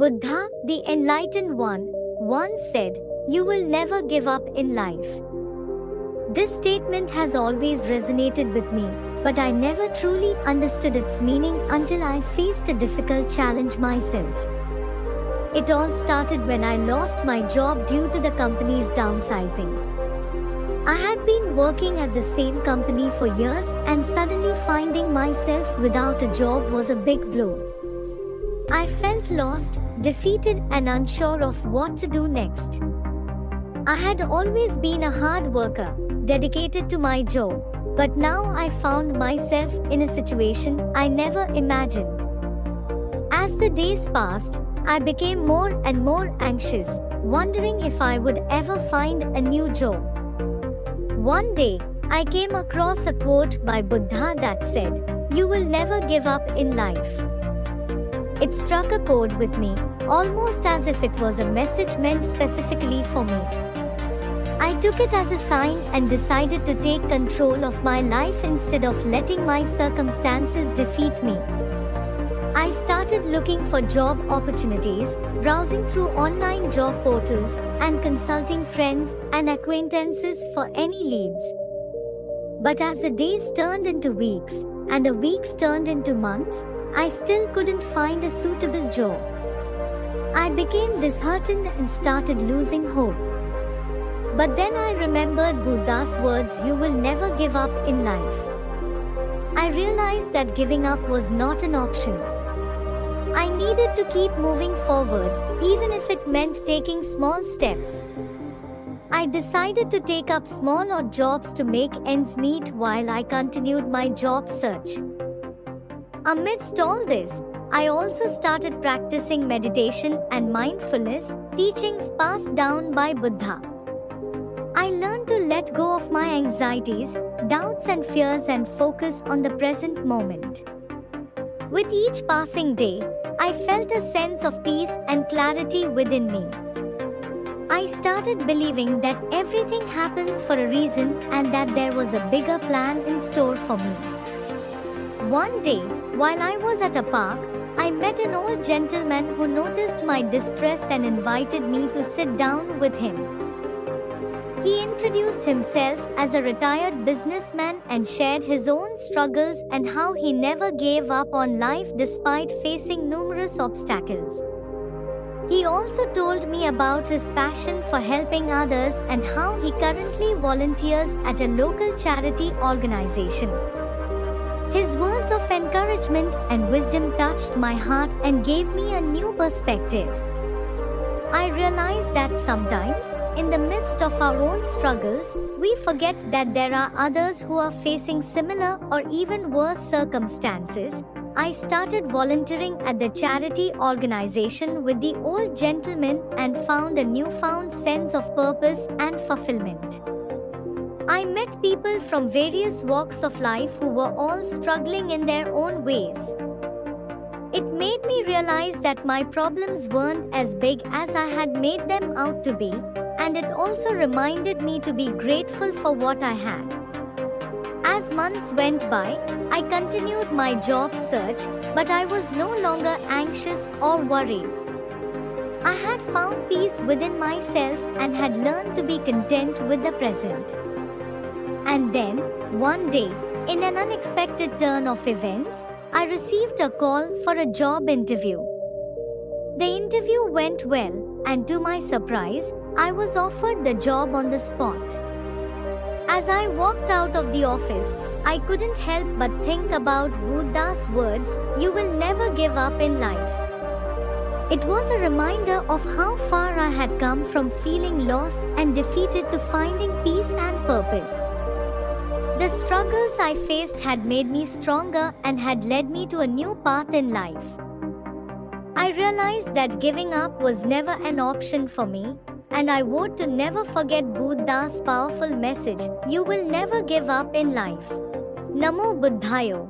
Buddha, the Enlightened One, once said, "You will never give up in life." This statement has always resonated with me, but I never truly understood its meaning until I faced a difficult challenge myself. It all started when I lost my job due to the company's downsizing. I had been working at the same company for years, and suddenly finding myself without a job was a big blow. I felt lost, defeated, and unsure of what to do next. I had always been a hard worker, dedicated to my job, but now I found myself in a situation I never imagined. As the days passed, I became more and more anxious, wondering if I would ever find a new job. One day, I came across a quote by Buddha that said, "You will never give up in life." It struck a chord with me, almost as if it was a message meant specifically for me. I took it as a sign and decided to take control of my life instead of letting my circumstances defeat me. I started looking for job opportunities, browsing through online job portals, and consulting friends and acquaintances for any leads. But as the days turned into weeks, and the weeks turned into months, I still couldn't find a suitable job. I became disheartened and started losing hope. But then I remembered Buddha's words, "You will never give up in life." I realized that giving up was not an option. I needed to keep moving forward, even if it meant taking small steps. I decided to take up small odd jobs to make ends meet while I continued my job search. Amidst all this, I also started practicing meditation and mindfulness, teachings passed down by Buddha. I learned to let go of my anxieties, doubts, and fears and focus on the present moment. With each passing day, I felt a sense of peace and clarity within me. I started believing that everything happens for a reason and that there was a bigger plan in store for me. One day, while I was at a park, I met an old gentleman who noticed my distress and invited me to sit down with him. He introduced himself as a retired businessman and shared his own struggles and how he never gave up on life despite facing numerous obstacles. He also told me about his passion for helping others and how he currently volunteers at a local charity organization. His words of encouragement and wisdom touched my heart and gave me a new perspective. I realized that sometimes, in the midst of our own struggles, we forget that there are others who are facing similar or even worse circumstances. I started volunteering at the charity organization with the old gentleman and found a newfound sense of purpose and fulfillment. I met people from various walks of life who were all struggling in their own ways. It made me realize that my problems weren't as big as I had made them out to be, and it also reminded me to be grateful for what I had. As months went by, I continued my job search, but I was no longer anxious or worried. I had found peace within myself and had learned to be content with the present. And then, one day, in an unexpected turn of events, I received a call for a job interview. The interview went well, and to my surprise, I was offered the job on the spot. As I walked out of the office, I couldn't help but think about Buddha's words, "You will never give up in life." It was a reminder of how far I had come from feeling lost and defeated to finding peace and purpose. The struggles I faced had made me stronger and had led me to a new path in life. I realized that giving up was never an option for me, and I vowed to never forget Buddha's powerful message, "You will never give up in life." Namo Buddhaya.